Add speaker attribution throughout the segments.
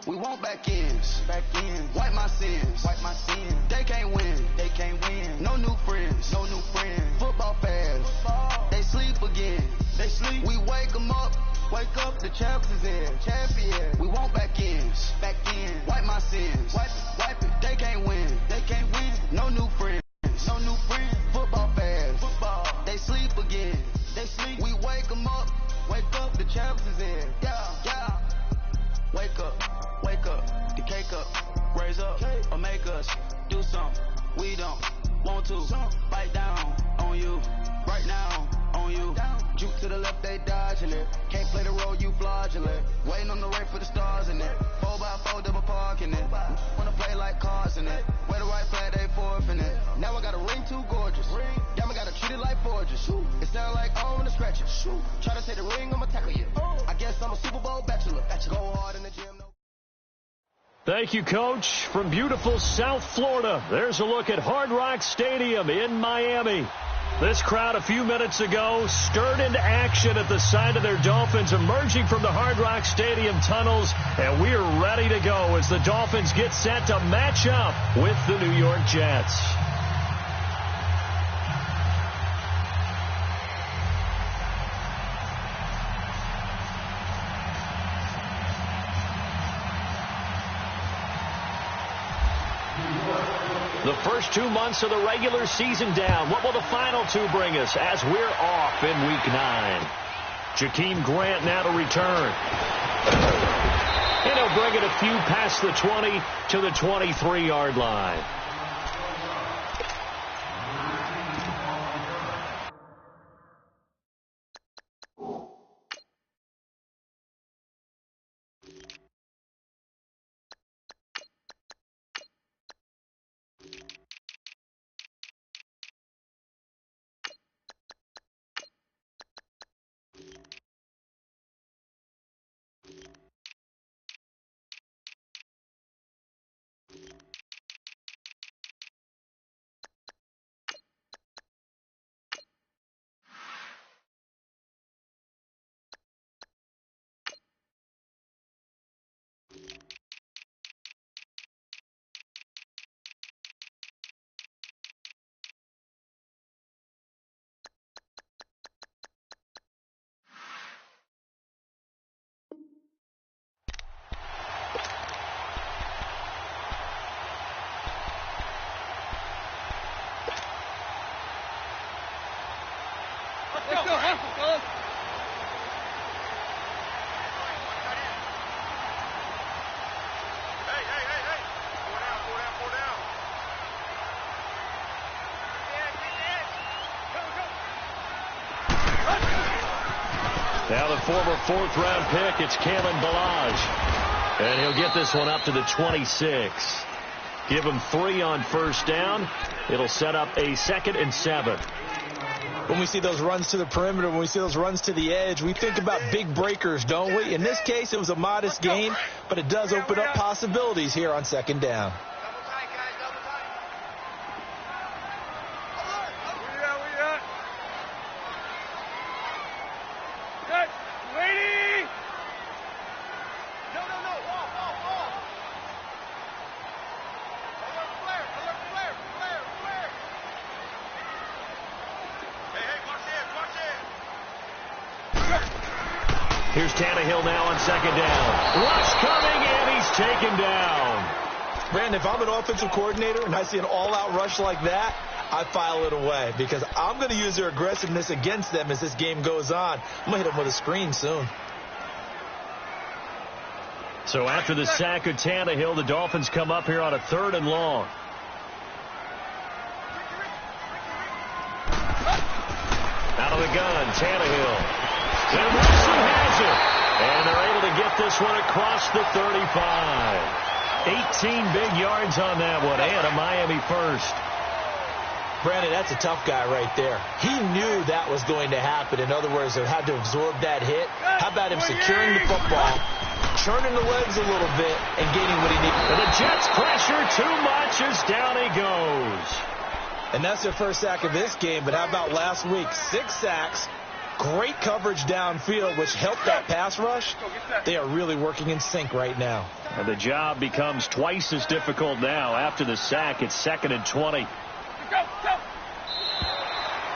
Speaker 1: We want back ends. Wipe my sins. They can't win. No new friends. Football fast. They sleep again. We wake them up. The champs is in. We want back ends. Wipe my sins. Wipe it. They can't win. No new friends. Football fast. They sleep again. We wake them up. The champs is in. Yeah. Wake up. The cake up. Raise up. Or make us do something. We don't want to. Bite down on you. Right now on you. Juke to the left, they dodging it. Can't play the role, you fraudulent. Waiting on the right for the stars in it. 4x4 double parking it. Wanna play like cars in it. Where the right flag, they forfeiting it. Now I got a ring too gorgeous. Damn, I gotta treat it like forgeous. It sound like I wanna scratch it. Try to say the ring, I'ma tackle you. I guess I'm a Super Bowl bachelor. Go hard in the gym.
Speaker 2: Thank you, Coach. From beautiful South Florida, there's a look at Hard Rock Stadium in Miami. This crowd a few minutes ago stirred into action at the side of their Dolphins emerging from the Hard Rock Stadium tunnels, and we're ready to go as the Dolphins get set to match up with the New York Jets. The first 2 months of the regular season down. What will the final two bring us as we're off in Week 9? Jakeem Grant now to return. And he'll bring it a few past the 20 to the 23-yard line. Now the former fourth-round pick, it's Kalen Ballage. And he'll get this one up to the 26. Give him 3 on first down. It'll set up a 2nd and 7.
Speaker 3: When we see those runs to the perimeter, when we see those runs to the edge, we think about big breakers, don't we? In this case, it was a modest gain, but it does open up possibilities here on 2nd down.
Speaker 2: Here's Tannehill now on 2nd down. Rush coming, and he's taken down.
Speaker 3: Brandon, if I'm an offensive coordinator and I see an all-out rush like that, I file it away because I'm going to use their aggressiveness against them as this game goes on. I'm going to hit them with a screen soon.
Speaker 2: So after the sack of Tannehill, the Dolphins come up here on a 3rd and long. Out of the gun, Tannehill. And Wilson has it. And they're able to get this one across the 35. 18 big yards on that one, and a Miami first.
Speaker 3: Brandon, that's a tough guy right there. He knew that was going to happen. In other words, they had to absorb that hit. How about him securing the football, churning the legs a little bit, and getting what he needed?
Speaker 2: And the Jets pressure too much as down he goes.
Speaker 3: And that's their first sack of this game, but how about last week? 6 sacks, Great coverage downfield, which helped that pass rush. They are really working in sync right now.
Speaker 2: And the job becomes twice as difficult now. After the sack, it's 2nd and 20.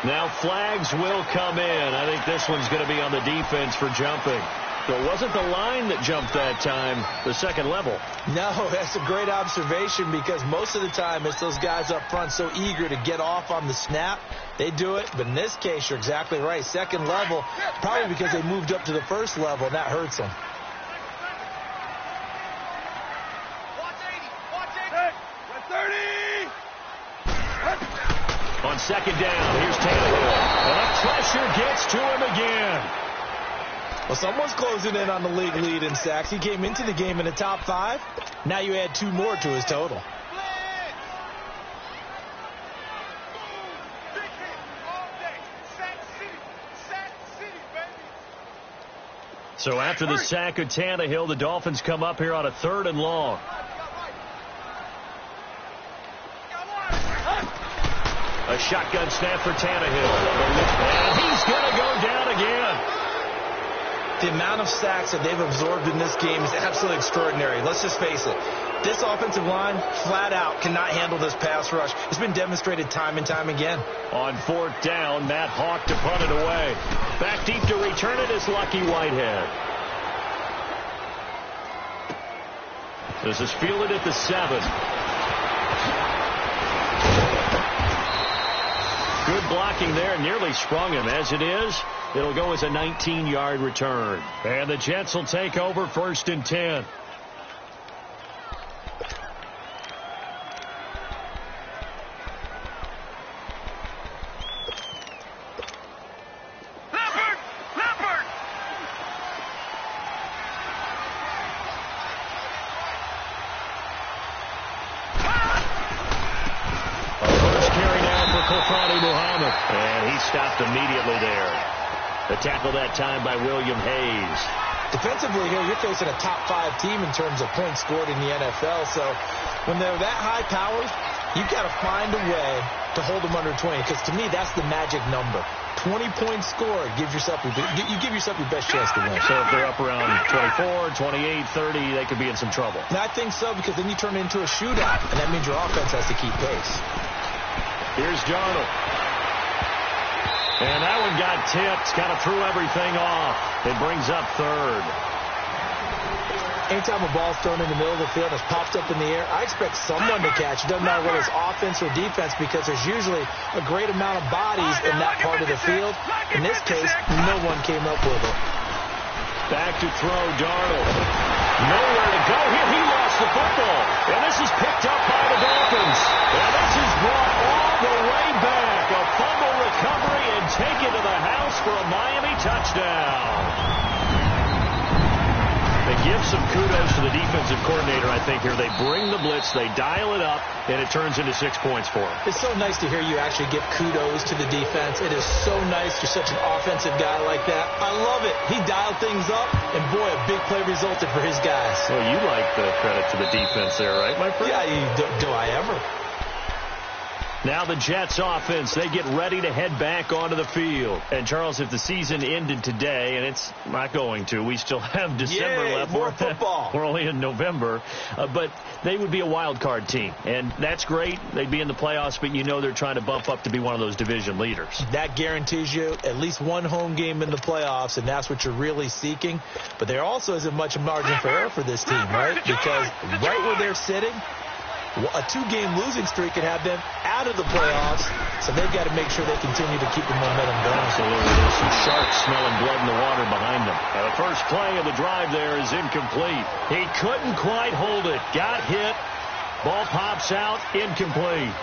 Speaker 2: Now flags will come in. I think this one's going to be on the defense for jumping. So it wasn't the line that jumped that time, the second level.
Speaker 3: No, that's a great observation because most of the time it's those guys up front so eager to get off on the snap. They do it, but in this case, you're exactly right. Second level, probably because they moved up to the first level, and that hurts them.
Speaker 2: On second down, here's Tannehill. And the pressure gets to him again.
Speaker 3: Well, someone's closing in on the league lead in sacks. He came into the game in the top 5. Now you add 2 more to his total.
Speaker 2: So after the sack of Tannehill, the Dolphins come up here on a 3rd and long. A shotgun snap for Tannehill. And he's going to go down again.
Speaker 3: The amount of sacks that they've absorbed in this game is absolutely extraordinary. Let's just face it. This offensive line, flat out, cannot handle this pass rush. It's been demonstrated time and time again.
Speaker 2: On 4th down, Matt Hawk to punt it away. Back deep to return it is Lucky Whitehead. This is fielded at the 7. Good blocking there, nearly sprung him. As it is, it'll go as a 19-yard return. And the Jets will take over 1st and 10. And he stopped immediately there. The tackle that time by William Hayes.
Speaker 3: Defensively here, you're facing a top 5 team in terms of points scored in the NFL. So when they're that high powered, you've got to find a way to hold them under 20. Because to me, that's the magic number. 20 points scored. You give yourself your best chance to win.
Speaker 2: So if they're up around 24, 28, 30, they could be in some trouble.
Speaker 3: And I think so, because then you turn it into a shootout. And that means your offense has to keep pace.
Speaker 2: Here's Darnold. And that one got tipped, kind of threw everything off. It brings up 3rd.
Speaker 3: Anytime a ball's thrown in the middle of the field and it's popped up in the air, I expect someone to catch. It doesn't matter whether it's offense or defense because there's usually a great amount of bodies in that part of the field. In this case, no one came up with it.
Speaker 2: Back to throw, Darnold. Nowhere to go here. He lost the football. And this is picked up by the Dolphins. And this is brought all the way back. A fumble recovery and taken to the house for a Miami touchdown. They give some kudos to the defensive coordinator, I think, here. They bring the blitz, they dial it up, and it turns into 6 points for them.
Speaker 3: It's so nice to hear you actually give kudos to the defense. It is so nice. You're such an offensive guy like that. I love it. He dialed things up, and boy, a big play resulted for his guys.
Speaker 2: Well, you like the credit to the defense there, right, my friend?
Speaker 3: Yeah, do I ever?
Speaker 2: Now the Jets offense, they get ready to head back onto the field. And, Charles, if the season ended today, and it's not going to, we still have December left.
Speaker 3: More football.
Speaker 2: We're only in November. But they would be a wild card team. And that's great. They'd be in the playoffs, but you know they're trying to bump up to be one of those division leaders.
Speaker 3: That guarantees you at least one home game in the playoffs, and that's what you're really seeking. But there also isn't much margin for error for this team, right? Because right where they're sitting, a 2-game losing streak could have them out of the playoffs, so they've got to make sure they continue to keep the momentum going.
Speaker 2: Absolutely. There's some sharks smelling blood in the water behind them. The first play of the drive there is incomplete. He couldn't quite hold it. Got hit. Ball pops out. Incomplete.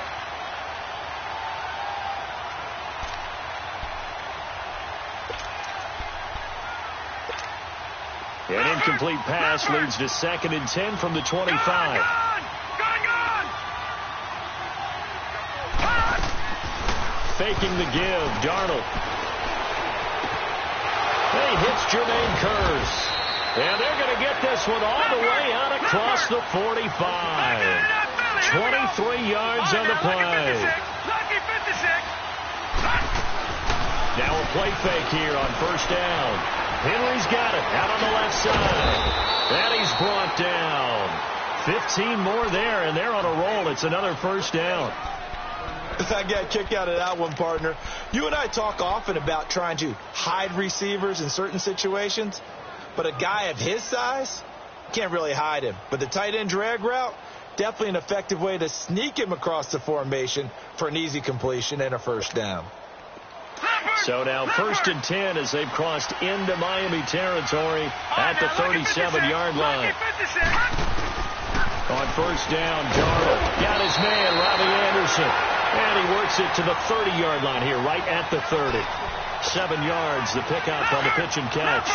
Speaker 2: An incomplete pass leads to 2nd and 10 from the 25. Faking the give, Darnold. He hits Jermaine Kearse. And they're going to get this one all the way out across the 45. 23 yards on the play. Now a play fake here on first down. Henry's got it out on the left side. And he's brought down. 15 more there, and they're on a roll. It's another first down.
Speaker 3: I got a kick out of that one, partner. You and I talk often about trying to hide receivers in certain situations, but a guy of his size, can't really hide him. But the tight end drag route, definitely an effective way to sneak him across the formation for an easy completion and a first down.
Speaker 2: So now 1st and 10 as they've crossed into Miami territory at the 37-yard line. On first down, Darnold got his man, Robbie Anderson. And he works it to the 30-yard line here, right at the 30. 7 yards, the pickup on the pitch and catch.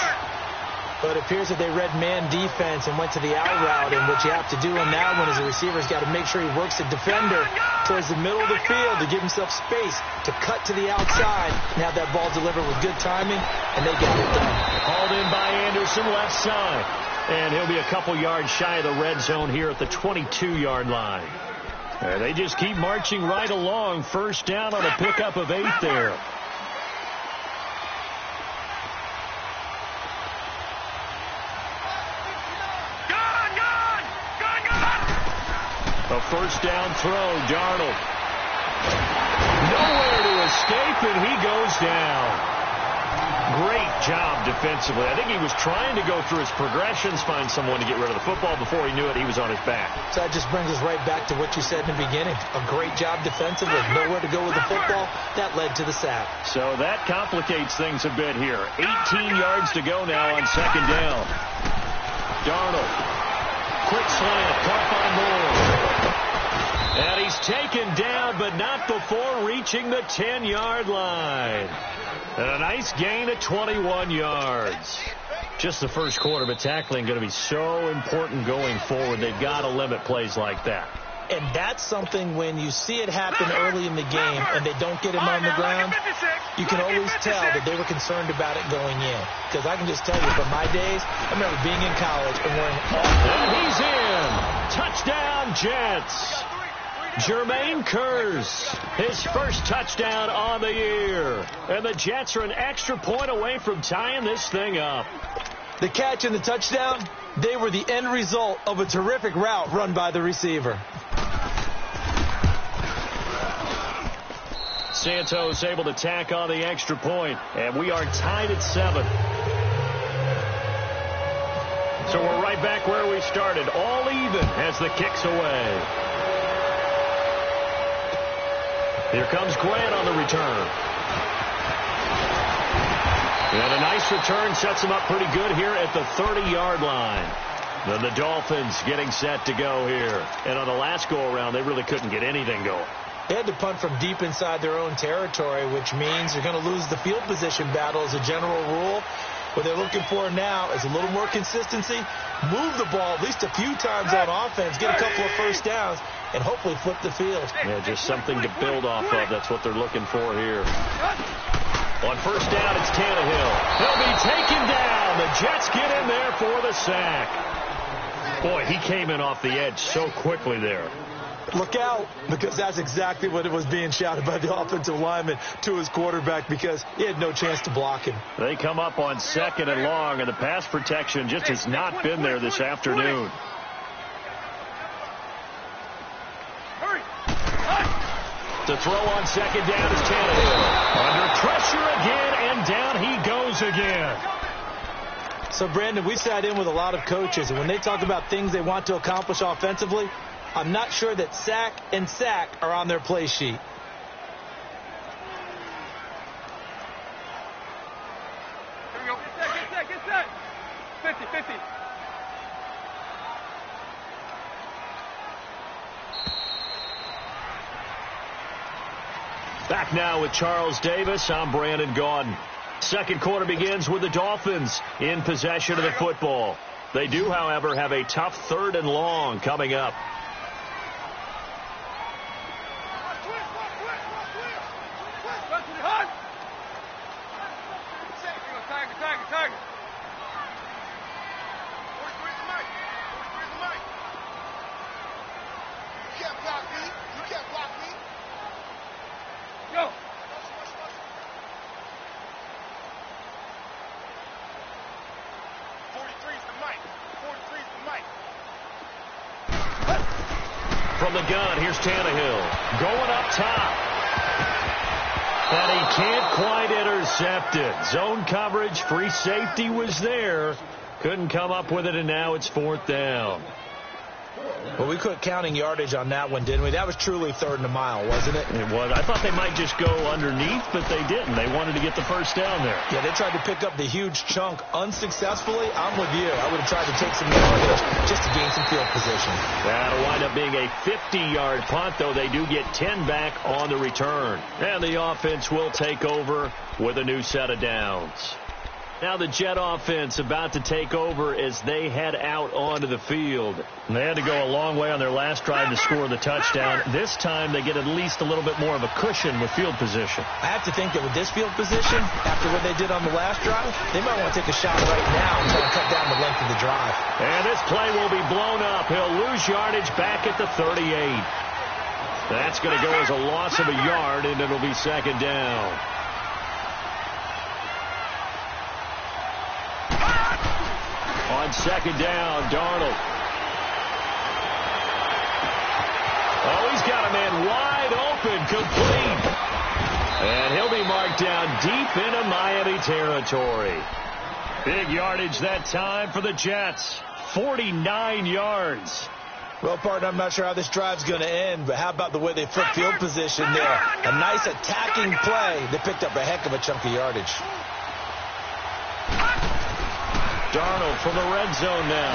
Speaker 3: But it appears that they read man defense and went to the out route, and what you have to do on that one is the receiver's got to make sure he works the defender towards the middle of the field to give himself space to cut to the outside and have that ball delivered with good timing, and they got it done.
Speaker 2: Hauled in by Anderson, left side. And he'll be a couple yards shy of the red zone here at the 22-yard line. And they just keep marching right along. First down on a pickup of 8 there. A first down throw, Darnold. Nowhere to escape, and he goes down. Great job defensively. I think he was trying to go through his progressions, find someone to get rid of the football. Before he knew it, he was on his back.
Speaker 3: So that just brings us right back to what you said in the beginning. A great job defensively. Nowhere to go with the football. That led to the sack. So
Speaker 2: that complicates things a bit here. 18 yards to go now on second down. Darnold. Quick slant. Caught by Moore. And he's taken down, but not before reaching the 10-yard line. And a nice gain at 21 yards. Just the first quarter, but tackling going to be so important going forward. They've got to limit plays like that.
Speaker 3: And that's something when you see it happen early in the game and they don't get him on the ground, you can always tell that they were concerned about it going in. Because I can just tell you, from my days, I remember being in college and wearing
Speaker 2: and he's in. Touchdown, Jets. Jermaine Kearse, his first touchdown on the year. And the Jets are an extra point away from tying this thing up.
Speaker 3: The catch and the touchdown, they were the end result of a terrific route run by the receiver.
Speaker 2: Santos able to tack on the extra point, and we are tied at 7. So we're right back where we started, all even as the kick's away. Here comes Grant on the return. And a nice return sets him up pretty good here at the 30-yard line. Then the Dolphins getting set to go here. And on the last go-around, they really couldn't get anything going.
Speaker 3: They had to punt from deep inside their own territory, which means you're going to lose the field position battle as a general rule. What they're looking for now is a little more consistency, move the ball at least a few times on offense, get a couple of first downs, and hopefully flip the field.
Speaker 2: Yeah, just something to build off of. That's what they're looking for here. On first down, it's Tannehill. He'll be taken down. The Jets get in there for the sack. Boy, he came in off the edge so quickly there.
Speaker 3: Look out, because that's exactly what it was being shouted by the offensive lineman to his quarterback, because he had no chance to block him.
Speaker 2: They come up on 2nd and long, and the pass protection just has not been there this afternoon. To throw on 2nd down is Tannehill. Under pressure again, and down he goes again.
Speaker 3: So, Brandon, we sat in with a lot of coaches, and when they talk about things they want to accomplish offensively, I'm not sure that sack and sack are on their play sheet.
Speaker 4: Here we go. Get set. 50.
Speaker 2: Back now with Charles Davis. I'm Brandon Gaudin. Second quarter begins with the Dolphins in possession of the football. They do, however, have a tough 3rd and long coming up.
Speaker 4: Tiger. You can't block me. Go.
Speaker 2: From the gun, here's Tannehill. Going up top. And he can't quite intercept it. Zone coverage, free safety was there. Couldn't come up with it, and now it's 4th down.
Speaker 3: Well, we quit counting yardage on that one, didn't we? That was truly 3rd and a mile, wasn't it?
Speaker 2: It was. I thought they might just go underneath, but they didn't. They wanted to get the first down there.
Speaker 3: Yeah, they tried to pick up the huge chunk unsuccessfully. I'm with you. I would have tried to take some yardage just to gain some field position.
Speaker 2: That'll wind up being a 50-yard punt, though they do get 10 back on the return. And the offense will take over with a new set of downs. Now the Jet offense about to take over as they head out onto the field. And they had to go a long way on their last drive to score the touchdown. This time they get at least a little bit more of a cushion with field position.
Speaker 3: I have to think that with this field position, after what they did on the last drive, they might want to take a shot right now and try to cut down the length of the drive.
Speaker 2: And this play will be blown up. He'll lose yardage back at the 38. That's going to go as a loss of a yard, and it'll be 2nd down. On 2nd down, Darnold. Oh, he's got a man wide open, complete. And he'll be marked down deep into Miami territory. Big yardage that time for the Jets. 49 yards.
Speaker 3: Well, partner, I'm not sure how this drive's going to end, but how about the way they flip field position there? A nice attacking play. They picked up a heck of a chunk of yardage.
Speaker 2: Darnold from the red zone now.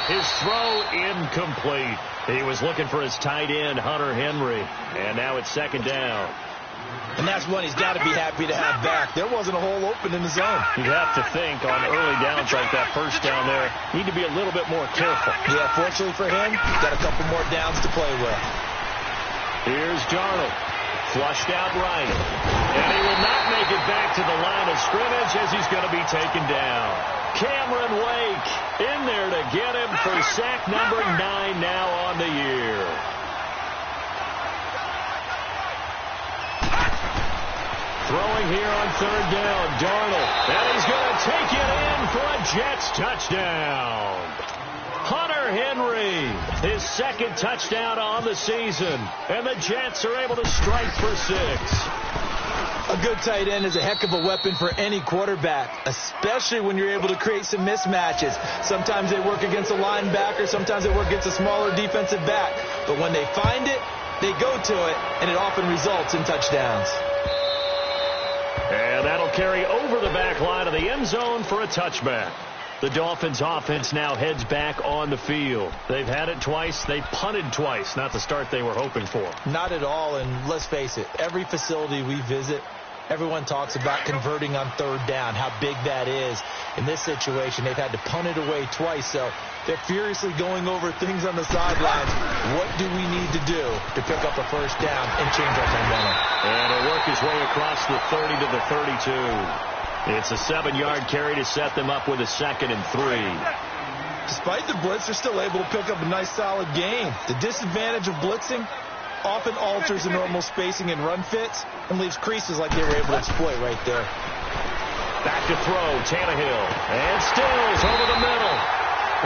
Speaker 2: His throw incomplete. He was looking for his tight end, Hunter Henry. And now it's 2nd down.
Speaker 3: And that's one he's got to be happy to have back. There wasn't a hole open in the zone.
Speaker 2: You'd have to think on early downs like that first down there, need to be a little bit more careful.
Speaker 3: Yeah, fortunately for him, got a couple more downs to play with.
Speaker 2: Here's Darnold. Flushed out right. And he will not make it back to the line of scrimmage as he's going to be taken down. Cameron Wake in there to get him for sack number 9 now on the year. Throwing here on 3rd down, Darnold. And he's going to take it in for a Jets touchdown. Hunter Henry, his 2nd touchdown on the season. And the Jets are able to strike for 6.
Speaker 3: A good tight end is a heck of a weapon for any quarterback, especially when you're able to create some mismatches. Sometimes they work against a linebacker, sometimes they work against a smaller defensive back. But when they find it, they go to it, and it often results in touchdowns.
Speaker 2: And that'll carry over the back line of the end zone for a touchback. The Dolphins offense now heads back on the field. They've had it twice. They punted twice. Not the start they were hoping for.
Speaker 3: Not at all, and let's face it, every facility we visit, everyone talks about converting on 3rd down, how big that is. In this situation, they've had to punt it away twice, so they're furiously going over things on the sidelines. What do we need to do to pick up a first down and change our momentum?
Speaker 2: And he'll work his way across the 30 to the 32. It's a 7-yard carry to set them up with a 2nd and 3.
Speaker 3: Despite the blitz, they're still able to pick up a nice solid gain. The disadvantage of blitzing often alters the normal spacing and run fits and leaves creases like they were able to exploit right there.
Speaker 2: Back to throw, Tannehill. And Stills over the middle.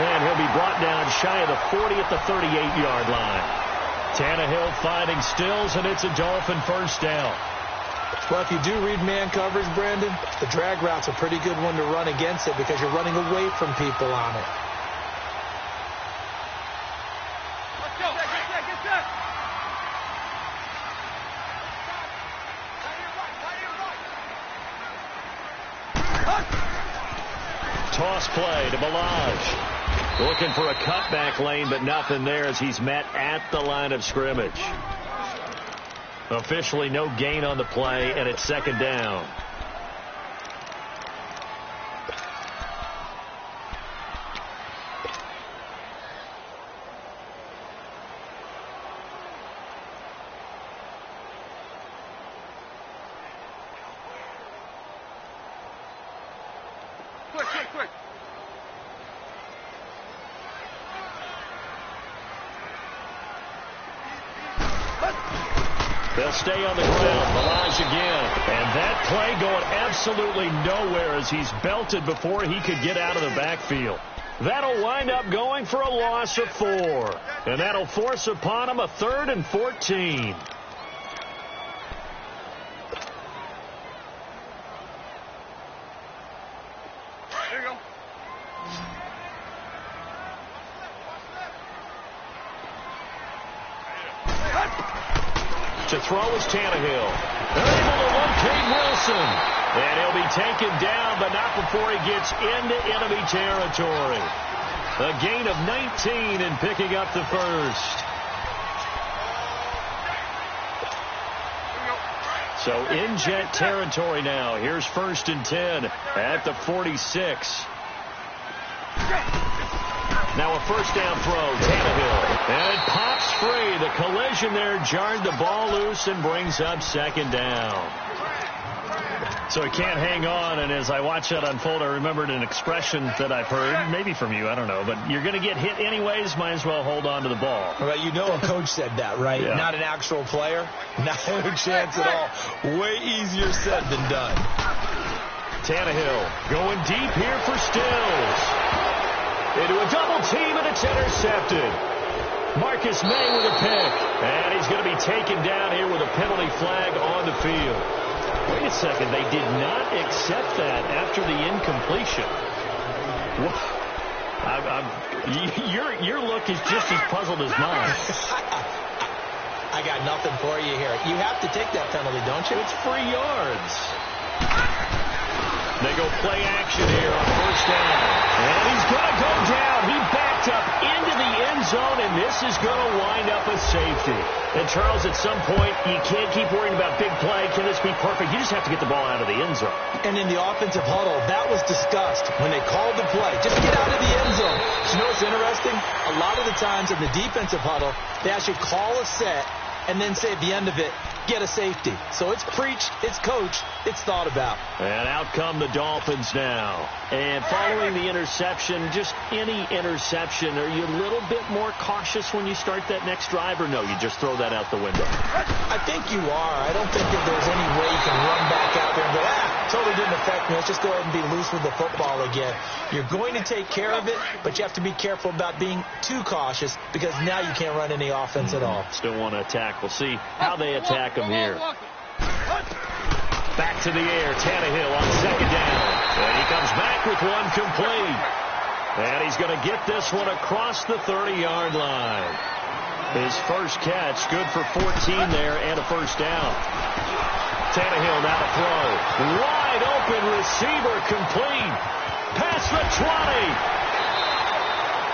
Speaker 2: And he'll be brought down shy of the 40 at the 38-yard line. Tannehill finding Stills, and it's a Dolphin first down.
Speaker 3: Well, if you do read man coverage, Brandon, the drag route's a pretty good one to run against it because you're running away from people on it.
Speaker 4: Let's go. Get set.
Speaker 2: Toss play to Balaj. Looking for a cutback lane, but nothing there as he's met at the line of scrimmage. Officially no gain on the play, and it's 2nd down.
Speaker 4: Quick.
Speaker 2: They'll stay on the ground. Balaj again. And that play going absolutely nowhere as he's belted before he could get out of the backfield. That'll wind up going for a loss of 4. And that'll force upon him a 3rd and 14.
Speaker 4: There you go.
Speaker 2: To throw is Tannehill. They're able to locate Wilson. And he'll be taken down, but not before he gets into enemy territory. A gain of 19 and picking up the first. So in Jet territory now. Here's 1st and 10 at the 46. Now a first down throw, Tannehill. And it pops free. The collision there jarred the ball loose and brings up 2nd down. So he can't hang on, and as I watch that unfold, I remembered an expression that I've heard, maybe from you, I don't know, but you're going to get hit anyways, might as well hold on to the ball.
Speaker 3: Well, you know a coach said that, right?
Speaker 2: Yeah.
Speaker 3: Not an actual player. Not a chance at all. Way easier said than done.
Speaker 2: Tannehill going deep here for Stills. Into a double team, and it's intercepted. Marcus May with a pick, and he's going to be taken down here with a penalty flag on the field. Wait a second, they did not accept that after the incompletion. Your look is just as puzzled as mine.
Speaker 3: I got nothing for you here. You have to take that penalty, don't you?
Speaker 2: It's free yards. They go play action here on 1st down. And he's going to go down. He backed up into the end zone, and this is going to wind up a safety. And, Charles, at some point, you can't keep worrying about big play. Can this be perfect? You just have to get the ball out of the end zone.
Speaker 3: And in the offensive huddle, that was discussed when they called the play. Just get out of the end zone. But you know what's interesting? A lot of the times in the defensive huddle, they actually call a set and then say at the end of it, get a safety. So it's preached, it's coached, it's thought about.
Speaker 2: And out come the Dolphins now. And following the interception, just any interception, are you a little bit more cautious when you start that next drive, or no, you just throw that out the window?
Speaker 3: I think you are. I don't think that there's any way you can run back out there and go, totally didn't affect me. Let's just go ahead and be loose with the football again. You're going to take care of it, but you have to be careful about being too cautious because now you can't run any offense at all.
Speaker 2: Still want to attack. We'll see how they attack them here. Back to the air. Tannehill on 2nd down. And he comes back with one complete. And he's going to get this one across the 30-yard line. His first catch, good for 14 there and a 1st down. Tannehill now to throw. Wide open receiver complete. Past the 20.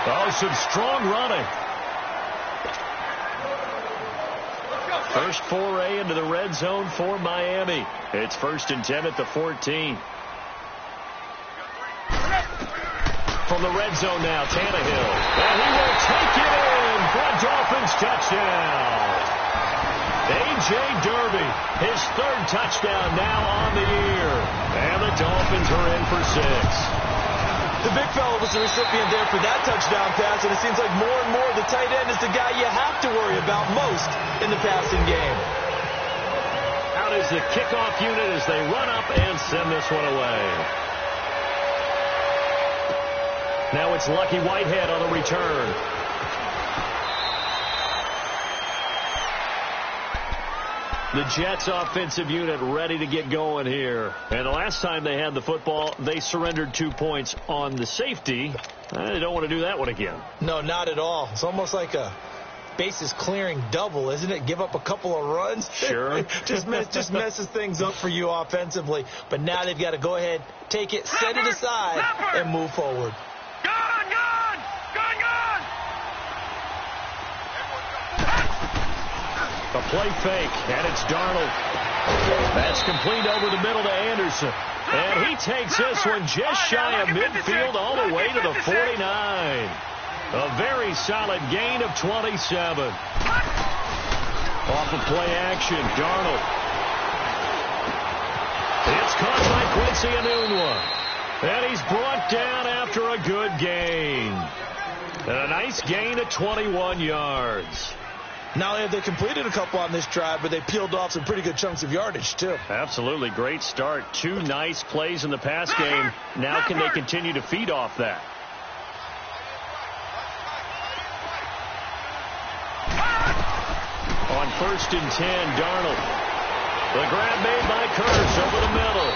Speaker 2: Oh, some strong running. First foray into the red zone for Miami. It's 1st and 10 at the 14. From the red zone now, Tannehill. And he will take it in for a Dolphins touchdown. A.J. Derby, his 3rd touchdown now on the year. And the Dolphins are in for 6.
Speaker 3: The big fella was the recipient there for that touchdown pass, and it seems like more and more the tight end is the guy you have to worry about most in the passing game.
Speaker 2: Out is the kickoff unit as they run up and send this one away. Now it's Lucky Whitehead on the return. The Jets offensive unit ready to get going here. And the last time they had the football, they surrendered 2 points on the safety. They don't want to do that one again.
Speaker 3: No, not at all. It's almost like a bases clearing double, isn't it? Give up a couple of runs.
Speaker 2: Sure.
Speaker 3: just messes things up for you offensively. But now they've got to go ahead, take it, set it aside, and move forward.
Speaker 2: A play fake, and it's Darnold. That's complete over the middle to Anderson. And he takes this one just shy of midfield all the way to the 49. A very solid gain of 27. Off of play action, Darnold. It's caught by Quincy Enunwa. And he's brought down after a good gain. And a nice gain of 21 yards.
Speaker 3: Not only have they completed a couple on this drive, but they peeled off some pretty good chunks of yardage, too.
Speaker 2: Absolutely. Great start. 2 nice plays in the pass game. Now can they continue to feed off that? 1st and 10. Darnold. The grab made by Curse over the middle.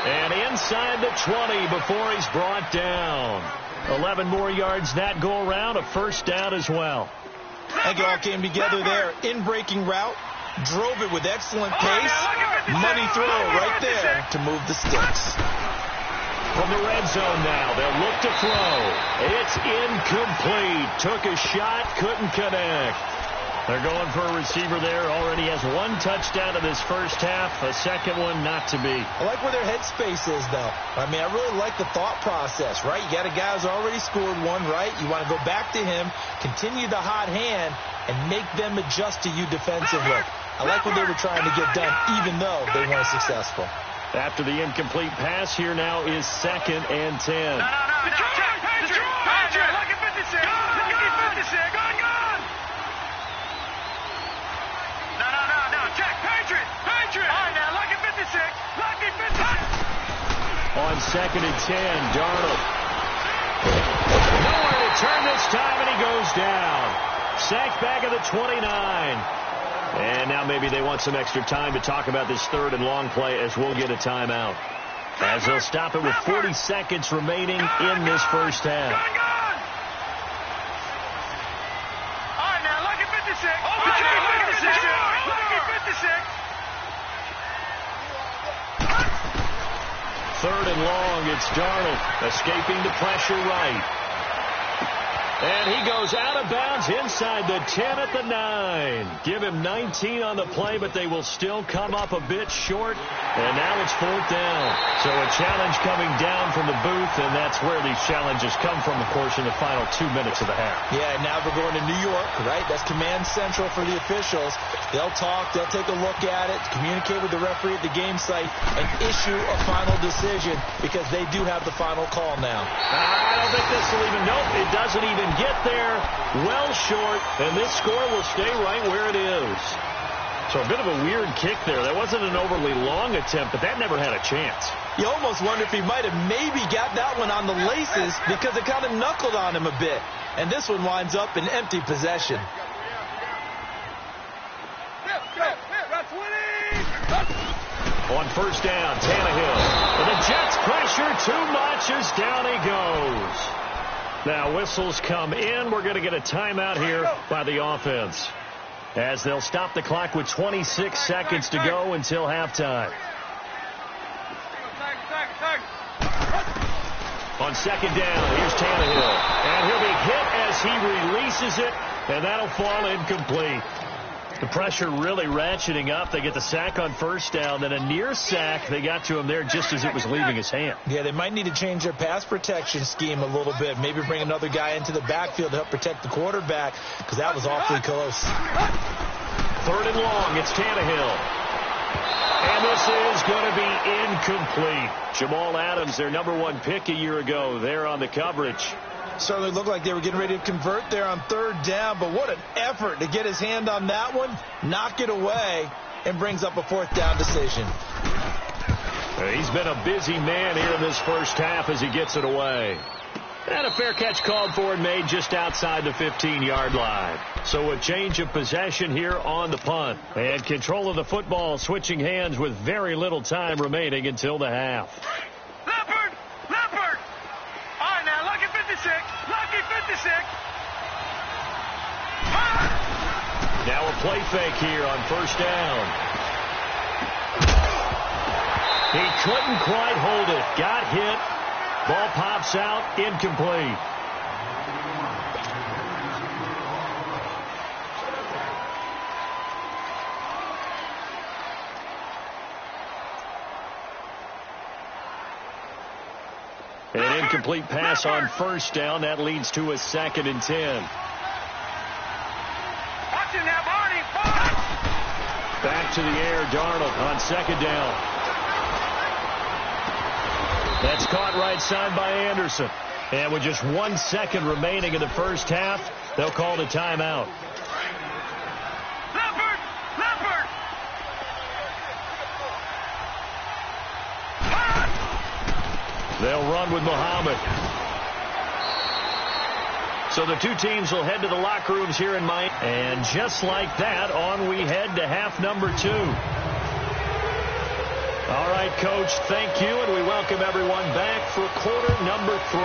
Speaker 2: And inside the 20 before he's brought down. 11 more yards that go around. A first down as well.
Speaker 3: I think it all came together there. In-breaking route. Drove it with excellent pace. Money throw right there to move the sticks.
Speaker 2: From the red zone now, they'll look to throw. It's incomplete. Took a shot, couldn't connect. They're going for a receiver there. Already has 1 touchdown in this first half. A second one not to be.
Speaker 3: I like where their headspace is, though. I mean, I really like the thought process, right? You got a guy who's already scored one, right? You want to go back to him, continue the hot hand, and make them adjust to you defensively. I like what they were trying to get done, even though they weren't successful.
Speaker 2: After the incomplete pass, here now is 2nd and 10.
Speaker 4: Detroit! Lucky 56! Lucky 56! Gone! No. Check! Patriot! All right, now, Lucky 56! Lucky 56!
Speaker 2: On 2nd and 10, Darnold. Nowhere to turn this time, and he goes down. Sacked back at the 29. And now maybe they want some extra time to talk about this 3rd and long play as we'll get a timeout. As they'll stop it with 40 seconds remaining in this first half.
Speaker 4: All right, now, Lucky 56. Lucky 56.
Speaker 2: 3rd and long, it's Darnold escaping the pressure right. And he goes out of bounds inside the 10 at the 9. Give him 19 on the play, but they will still come up a bit short. And now it's 4th down. So a challenge coming down from the booth, and that's where these challenges come from, of course, in the final 2 minutes of the half.
Speaker 3: Yeah, now we're going to New York, right? That's command central for the officials. They'll talk, they'll take a look at it, communicate with the referee at the game site, and issue a final decision because they do have the final call now.
Speaker 2: I don't think this will even, nope, it doesn't even get there. Well short, and this score will stay right where it is. So a bit of a weird kick there. That wasn't an overly long attempt, but that never had a chance.
Speaker 3: You almost wonder if he might have maybe got that one on the laces because it kind of knuckled on him a bit. And this one winds up in empty possession.
Speaker 2: On 1st down, Tannehill. And the Jets pressure too much as down he goes. Now whistles come in. We're going to get a timeout here by the offense, as they'll stop the clock with 26 seconds to go until halftime. On 2nd down, here's Tannehill. And he'll be hit as he releases it, and that'll fall incomplete. The pressure really ratcheting up. They get the sack on 1st down, then a near sack. They got to him there just as it was leaving his hand.
Speaker 3: Yeah, they might need to change their pass protection scheme a little bit. Maybe bring another guy into the backfield to help protect the quarterback, because that was awfully close.
Speaker 2: 3rd and long, it's Tannehill. And this is going to be incomplete. Jamal Adams, their #1 pick a year ago, there on the coverage.
Speaker 3: Certainly looked like they were getting ready to convert there on 3rd down, but what an effort to get his hand on that one, knock it away, and brings up a 4th down decision.
Speaker 2: He's been a busy man here in this first half as he gets it away. And a fair catch called for and made just outside the 15-yard line. So a change of possession here on the punt. And control of the football switching hands with very little time remaining until the half.
Speaker 4: Leopard! All right, now, Lucky 56! Lucky 56!
Speaker 2: Now a play fake here on 1st down. He couldn't quite hold it. Got hit. Ball pops out, incomplete. An incomplete pass on 1st down. That leads to a 2nd and 10.
Speaker 4: Watch him now, Barney.
Speaker 2: Back to the air, Darnold on 2nd down. That's caught right side by Anderson. And with just 1 second remaining in the first half, they'll call the timeout.
Speaker 4: Leopard!
Speaker 2: They'll run with Muhammad. So the two teams will head to the locker rooms here in Miami. And just like that, on we head to half number 2. All right, Coach, thank you, and we welcome everyone back for quarter number 3.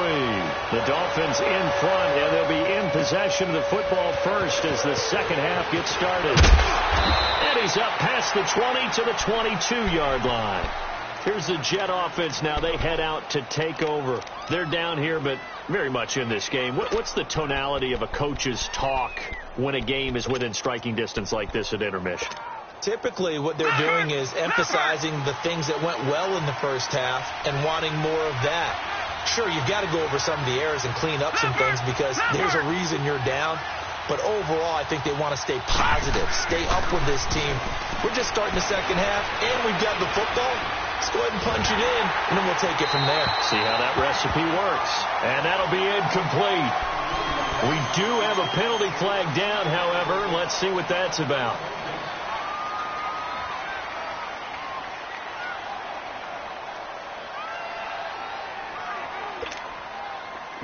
Speaker 2: The Dolphins in front, and they'll be in possession of the football first as the second half gets started. And he's up past the 20 to the 22-yard line. Here's the Jet offense now. They head out to take over. They're down here, but very much in this game. What's the tonality of a coach's talk when a game is within striking distance like this at intermission?
Speaker 3: Typically, what they're doing is emphasizing the things that went well in the first half and wanting more of that. Sure, you've got to go over some of the errors and clean up some things because there's a reason you're down. But overall, I think they want to stay positive, stay up with this team. We're just starting the second half, and we've got the football. Let's go ahead and punch it in, and then we'll take it from there.
Speaker 2: See how that recipe works. And that'll be incomplete. We do have a penalty flag down, however. Let's see what that's about.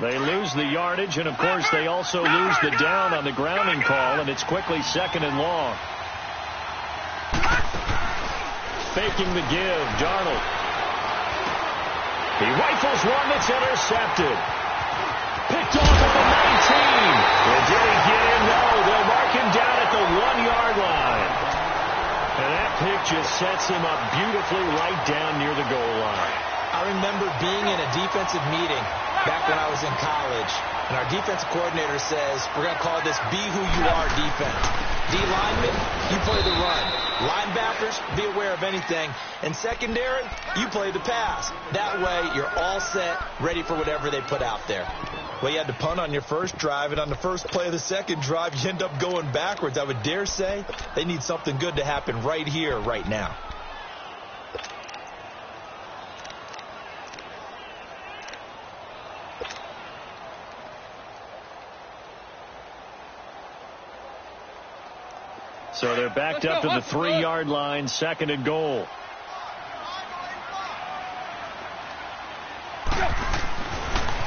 Speaker 2: They lose the yardage, and, of course, they also lose the down on the grounding call, and it's quickly second and long. Faking the give, Darnold. He rifles one that's intercepted. Picked off at the 19. And did he get in? No, they'll mark him down at the 1-yard line. And that pick just sets him up beautifully right down near the goal line.
Speaker 3: I remember being in a defensive meeting back when I was in college, and our defensive coordinator says, we're going to call this be who you are defense. D-linemen, you play the run. Linebackers, be aware of anything. And secondary, you play the pass. That way, you're all set, ready for whatever they put out there. Well, you had to punt on your first drive, and on the first play of the second drive, you end up going backwards. I would dare say they need something good to happen right here, right now.
Speaker 2: So they're backed up to the 3-yard line, second and goal.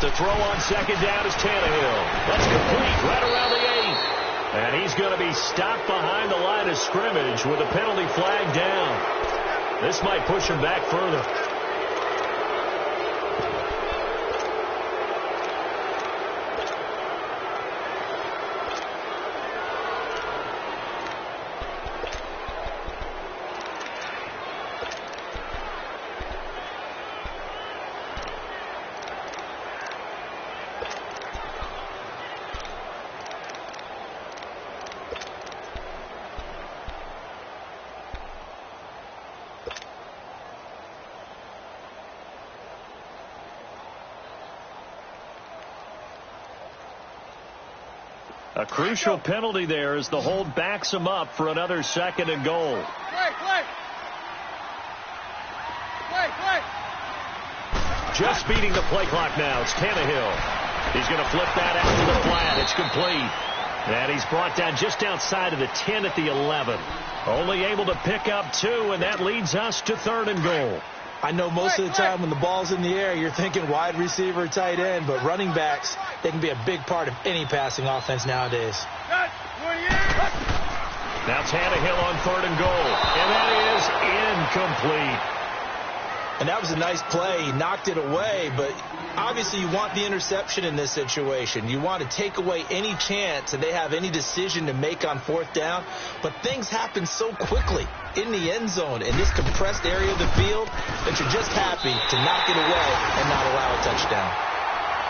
Speaker 2: To throw on second down is Tannehill. That's complete right around the 8. And he's going to be stopped behind the line of scrimmage with a penalty flag down. This might push him back further. A crucial penalty there as the hold backs him up for another second and goal. Just beating the play clock now. It's Tannehill. He's going to flip that out to the flat. It's complete. And he's brought down just outside of the 10 at the 11. Only able to pick up 2, and that leads us to third and goal.
Speaker 3: I know most of the time when the ball's in the air, you're thinking wide receiver, tight end, but running backs, they can be a big part of any passing offense nowadays.
Speaker 2: Now Tannehill on third and goal, and that is incomplete.
Speaker 3: And that was a nice play. He knocked it away, but obviously you want the interception in this situation. You want to take away any chance that they have any decision to make on fourth down, but things happen so quickly in the end zone in this compressed area of the field that you're just happy to knock it away and not allow a touchdown.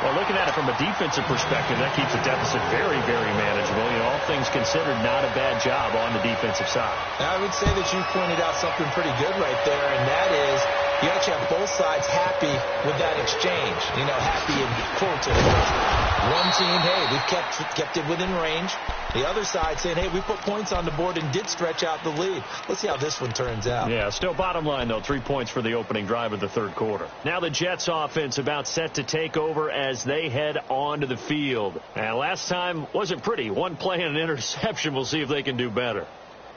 Speaker 2: Well, looking at it from a defensive perspective, that keeps the deficit very, very manageable. You know, all things considered, not a bad job on the defensive side.
Speaker 3: Now, I would say that you pointed out something pretty good right there, and that is you actually have both sides happy with that exchange. You know, happy in quotes. One team, hey, we've kept it within range. The other side saying, hey, we put points on the board and did stretch out the lead. Let's see how this one turns out.
Speaker 2: Yeah, still bottom line, though, 3 points for the opening drive of the third quarter. Now the Jets offense about set to take over as they head onto the field. And last time wasn't pretty. One play and an interception. We'll see if they can do better.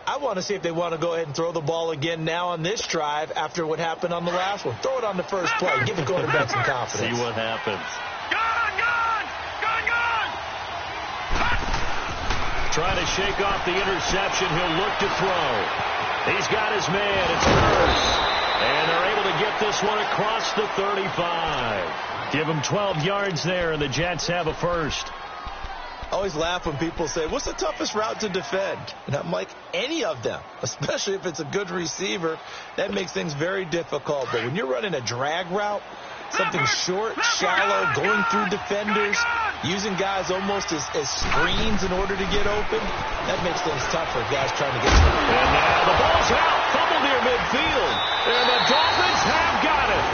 Speaker 3: I want to see if they want to go ahead and throw the ball again now on this drive after what happened on the last one. Throw it on the first play. Give the quarterback some confidence.
Speaker 2: See what happens.
Speaker 4: Gone!
Speaker 2: Trying to shake off the interception. He'll look to throw. He's got his man. It's Hurst. And they're able to get this one across the 35. Give him 12 yards there, and the Jets have a first.
Speaker 3: I always laugh when people say, what's the toughest route to defend? And I'm like, any of them, especially if it's a good receiver. That makes things very difficult. But when you're running a drag route, something short, shallow, going through defenders, using guys almost as screens in order to get open, that makes things tough for guys trying to get to the field.
Speaker 2: And now the ball's out, fumble near midfield, and the Dolphins have got it.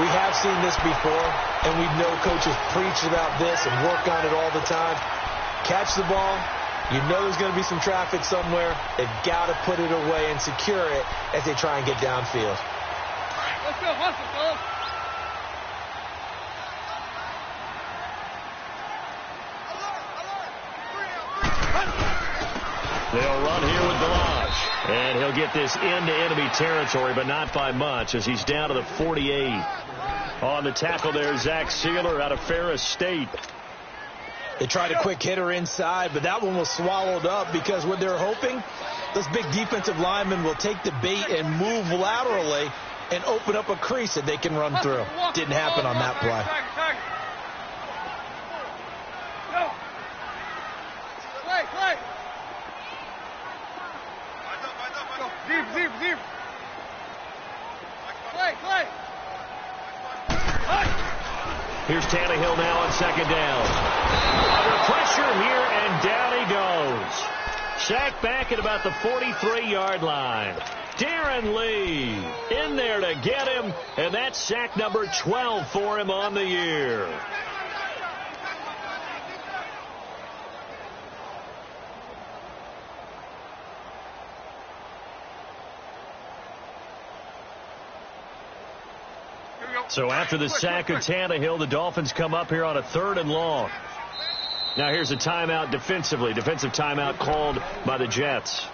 Speaker 3: We have seen this before, and we know coaches preach about this and work on it all the time. Catch the ball. You know there's going to be some traffic somewhere. They've got to put it away and secure it as they try and get downfield.
Speaker 4: Let's go, hustle, fellas.
Speaker 2: They'll run here with Balaj. And he'll get this into enemy territory, but not by much, as he's down to the 48. On the tackle there, Zach Sealer out of Ferris State.
Speaker 3: They tried a quick hitter inside, but that one was swallowed up because what they're hoping, those big defensive linemen will take the bait and move laterally and open up a crease that they can run through. Didn't happen on that play.
Speaker 4: Deep. Play.
Speaker 2: Here's Tannehill now on second down. Under pressure here, and down he goes. Sacked back at about the 43-yard line. Darren Lee in there to get him, and that's sack number 12 for him on the year. So after the sack of Tannehill, the Dolphins come up here on a 3rd and long. Now here's a timeout defensively. Defensive timeout called by the Jets.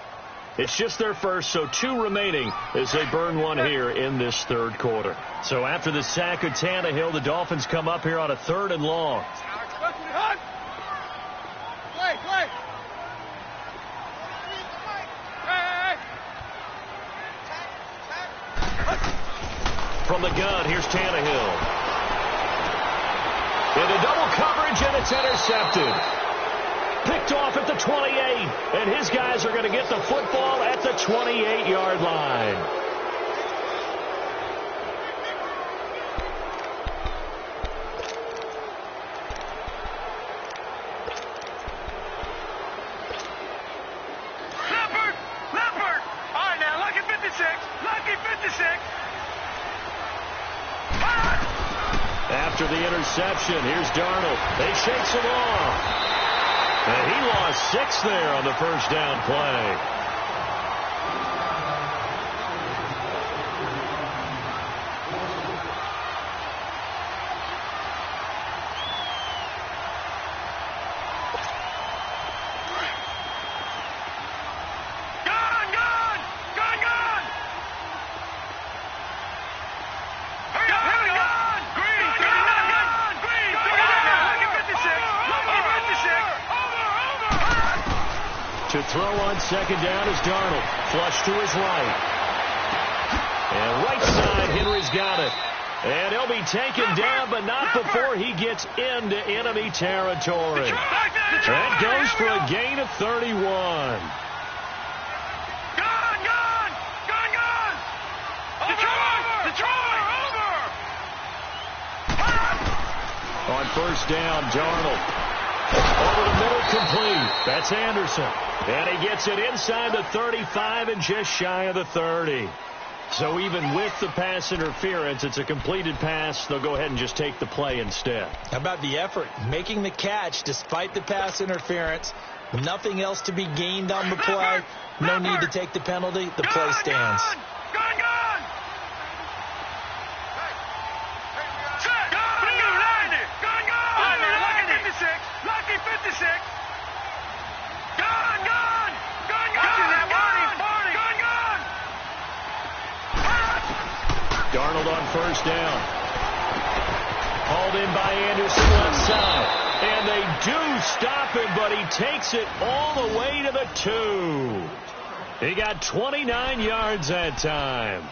Speaker 2: It's just their first, so 2 remaining as they burn one here in this 3rd quarter. So after the sack of Tannehill, the Dolphins come up here on a 3rd and long.
Speaker 4: Play.
Speaker 2: From the gun, here's Tannehill. Into double coverage, and it's intercepted. Picked off at the 28, and his guys are going to get the football at the 28-yard line.
Speaker 4: Leopard! All right, now, lucky 56.
Speaker 2: After the interception, here's Darnold. They shakes him off. And he lost 6 there on the first down play. To throw on second down is Darnold. Flush to his right. And right side, Henry's got it. And he'll be taken down, but not before he gets into enemy territory. That goes for a gain of 31. On first down, Darnold. Over the middle, complete. That's Anderson. And he gets it inside the 35 and just shy of the 30. So even with the pass interference, it's a completed pass. They'll go ahead and just take the play instead.
Speaker 3: How about the effort? Making the catch despite the pass interference. Nothing else to be gained on the play. No need to take the penalty. The play stands.
Speaker 2: Darnold on first down. Hauled in by Anderson left side. And they do stop him, but he takes it all the way to the 2. He got 29 yards that time.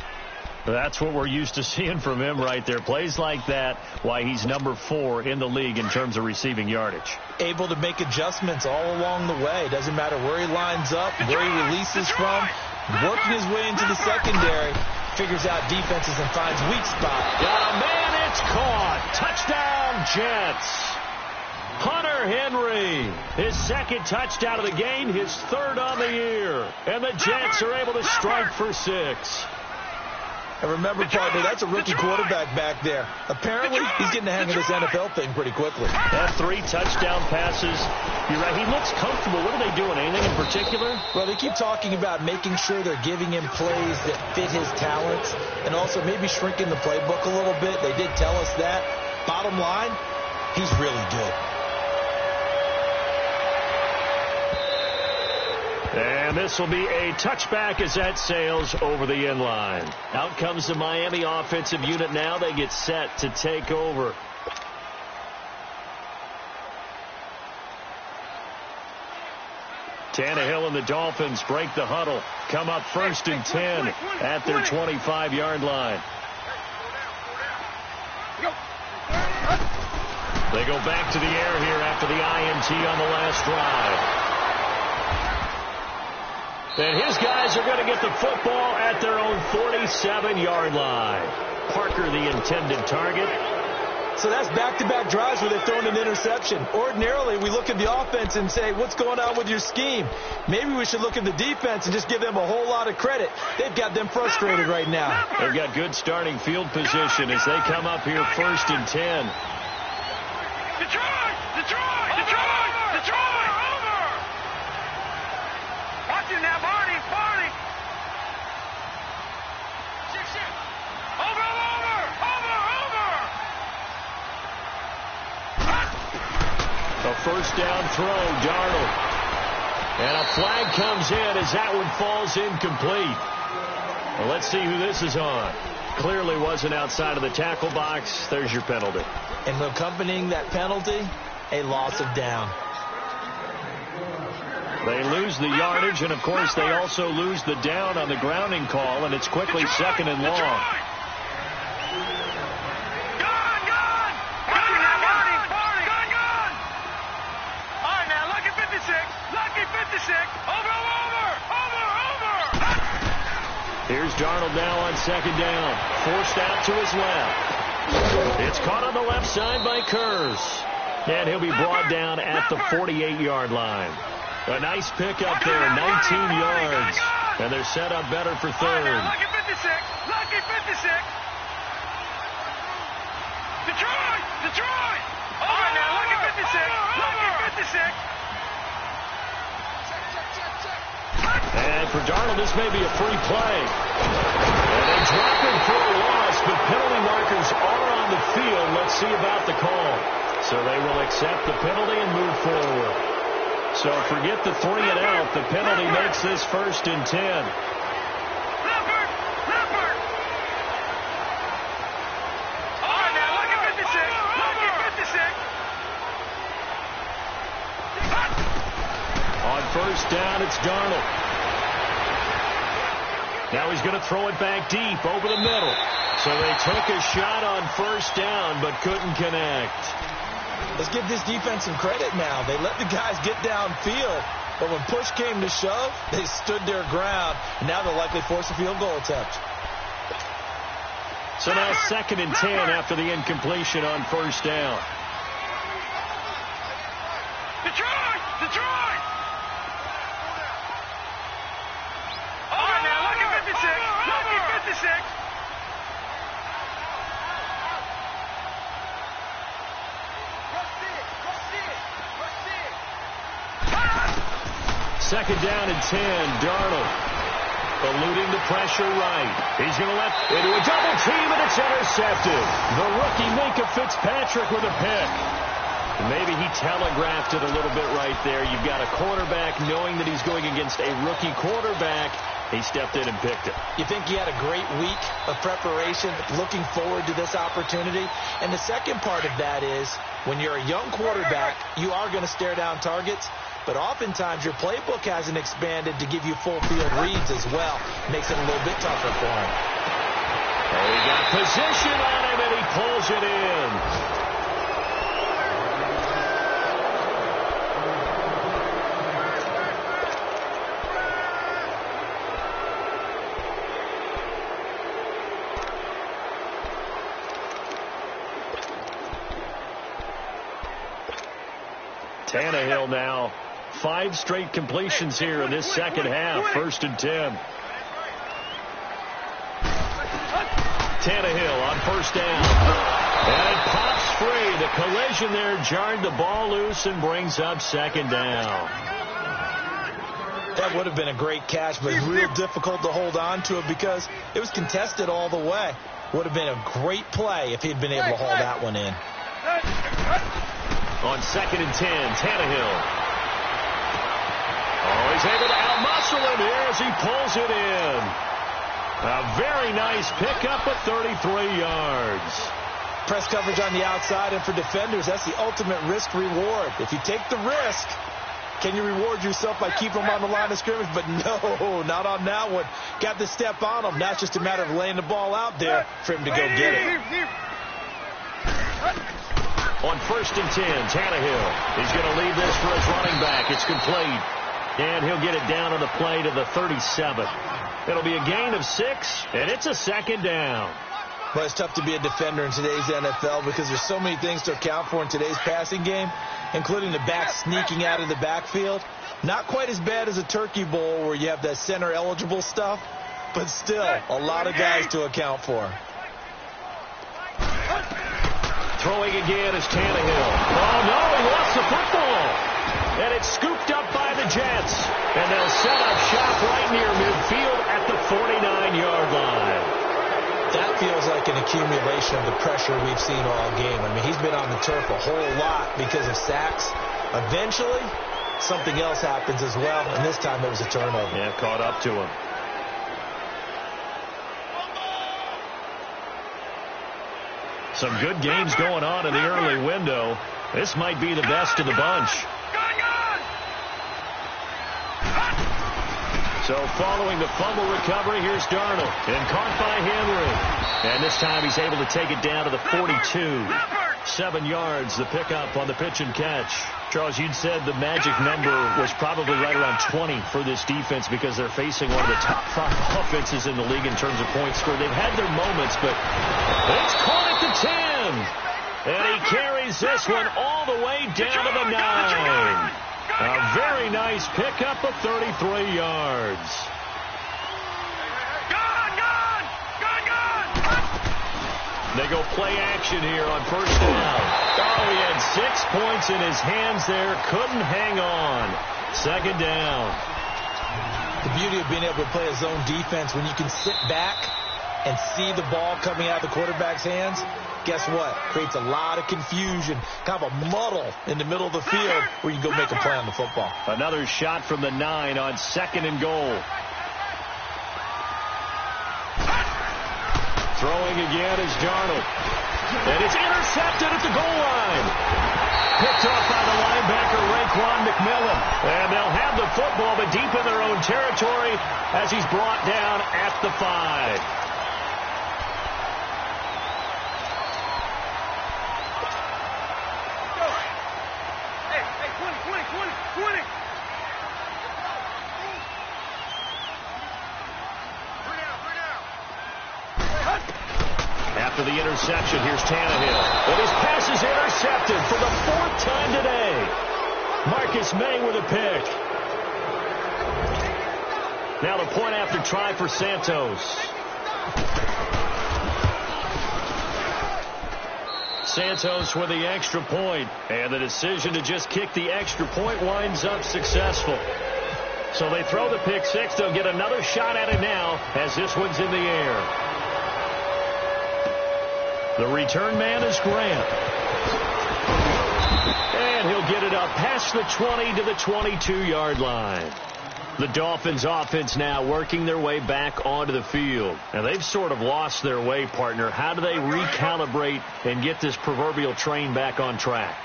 Speaker 2: That's what we're used to seeing from him right there. Plays like that, why he's number 4 in the league in terms of receiving yardage.
Speaker 3: Able to make adjustments all along the way. Doesn't matter where he lines up, where he releases from. Working his way into the secondary. Figures out defenses and finds weak spot.
Speaker 2: Got a man, it's caught. Touchdown, Jets. Hunter Henry, his second touchdown of the game, his third on the year. And the Jets are able to strike for 6.
Speaker 3: And remember, partner, that's a rookie quarterback back there. Apparently, he's getting the hang of this NFL thing pretty quickly.
Speaker 2: That 3 touchdown passes. You're right, he looks comfortable. What are they doing? Anything in particular?
Speaker 3: Well, they keep talking about making sure they're giving him plays that fit his talents and also maybe shrinking the playbook a little bit. They did tell us that. Bottom line, he's really good.
Speaker 2: And this will be a touchback as that sails over the end line. Out comes the Miami offensive unit now. They get set to take over. Tannehill and the Dolphins break the huddle. Come up 1st and 10 at their 25-yard line. They go back to the air here after the INT on the last drive. And his guys are going to get the football at their own 47-yard line. Parker, the intended target.
Speaker 3: So that's back-to-back drives where they've thrown an interception. Ordinarily, we look at the offense and say, what's going on with your scheme? Maybe we should look at the defense and just give them a whole lot of credit. They've got them frustrated right now.
Speaker 2: They've got good starting field position as they come up here 1st and 10.
Speaker 4: Detroit! Detroit! Detroit! Detroit! Over! Watch him now, Barney! Barney! Over! Over! Over! Over!
Speaker 2: A first down throw, Darnold. And a flag comes in as that one falls incomplete. Well, let's see who this is on. Clearly wasn't outside of the tackle box. There's your penalty.
Speaker 3: And accompanying that penalty, a loss of down.
Speaker 2: They lose the yardage, and, of course, they also lose the down on the grounding call, and it's quickly 2nd and long. Here's Darnold now on 2nd down. Forced out to his left. It's caught on the left side by Kurz. And he'll be brought down at the 48-yard line. A nice pickup there, 19 yards. And they're set up better for 3rd.
Speaker 4: Lucky 56. Lucky 56. Detroit! Detroit! All right, now, lucky 56. Lucky 56.
Speaker 2: And for Darnold, this may be a free play. And they drop him for a loss, but penalty markers are on the field. Let's see about the call. So they will accept the penalty and move forward. So forget the 3 and out. The penalty makes this 1st and 10.
Speaker 4: Leopard! Leopard! All right, now, lucky 56. Lucky 56.
Speaker 2: On 1st down, it's Darnold. Now he's going to throw it back deep over the middle. So they took a shot on 1st down, but couldn't connect.
Speaker 3: Let's give this defense some credit now. They let the guys get downfield, but when push came to shove, they stood their ground. Now they'll likely force a field goal attempt.
Speaker 2: So now 2nd and 10 after the incompletion on 1st down.
Speaker 4: Detroit! Detroit! All right, now, lucky 56. Lucky 56.
Speaker 2: Second down and 10, Darnold. Eluding the pressure right. He's going to let into a double team, and it's intercepted. The rookie Minka Fitzpatrick with a pick. Maybe he telegraphed it a little bit right there. You've got a quarterback knowing that he's going against a rookie quarterback, He stepped in and picked it.
Speaker 3: You think he had a great week of preparation, looking forward to this opportunity? And the second part of that is, when you're a young quarterback, you are going to stare down targets, but oftentimes your playbook hasn't expanded to give you full field reads as well. Makes it a little bit tougher for him.
Speaker 2: Oh, he got position on him, and he pulls it in. Tannehill now. 5 straight completions here in this second half. 1st and 10. Tannehill on 1st down. And it pops free. The collision there jarred the ball loose and brings up 2nd down.
Speaker 3: That would have been a great catch, but real difficult to hold on to it because it was contested all the way. Would have been a great play if he'd been able to haul that one in.
Speaker 2: On 2nd and 10, Tannehill. Oh, he's able to outmuscle him here as he pulls it in. A very nice pickup of 33 yards.
Speaker 3: Press coverage on the outside, and for defenders, that's the ultimate risk-reward. If you take the risk, can you reward yourself by keeping them on the line of scrimmage? But no, not on that one. Got to step on them. Now it's just a matter of laying the ball out there for him to go get it.
Speaker 2: On 1st and 10, Tannehill. He's going to leave this for his running back. It's complete. And he'll get it down on the play to the 37. It'll be a gain of 6, and it's a 2nd down.
Speaker 3: Well, it's tough to be a defender in today's NFL because there's so many things to account for in today's passing game, including the back sneaking out of the backfield. Not quite as bad as a Turkey Bowl where you have that center-eligible stuff, but still a lot of guys to account for.
Speaker 2: Throwing again is Tannehill. Oh, no, he lost the football. And it's scooped up by the Jets. And they'll set up shop right near midfield at the 49-yard line.
Speaker 3: That feels like an accumulation of the pressure we've seen all game. I mean, he's been on the turf a whole lot because of sacks. Eventually, something else happens as well, and this time it was a turnover.
Speaker 2: Yeah, caught up to him. Some good games going on in the early window. This might be the best of the bunch. So following the fumble recovery, here's Darnold. And caught by Henry. And this time he's able to take it down to the 42. 7 yards, the pickup on the pitch and catch. Charles, you'd said the magic number was probably right around 20 for this defense because they're facing one of the top 5 offenses in the league in terms of points scored. They've had their moments, but it's caught at the 10. And he carries this one all the way down to the 9. A very nice pickup of 33 yards. They go play action here on 1st down. Oh, he had 6 points in his hands there. Couldn't hang on. 2nd down.
Speaker 3: The beauty of being able to play a zone defense when you can sit back and see the ball coming out of the quarterback's hands, guess what? Creates a lot of confusion, kind of a muddle in the middle of the field where you can go make a play on the football.
Speaker 2: Another shot from the 9 on 2nd and goal. Throwing again is Darnold. And it's intercepted at the goal line. Picked off by the linebacker, Raekwon McMillan. And they'll have the football, but deep in their own territory as he's brought down at the 5. After the interception, here's Tannehill. And his pass is intercepted for the 4th time today. Marcus May with a pick. Now the point after try for Santos. Santos with the extra point. And the decision to just kick the extra point winds up successful. So they throw the pick 6. They'll get another shot at it now as this one's in the air. The return man is Grant. And he'll get it up past the 20 to the 22-yard line. The Dolphins offense now working their way back onto the field. And they've sort of lost their way, partner. How do they recalibrate and get this proverbial train back on track?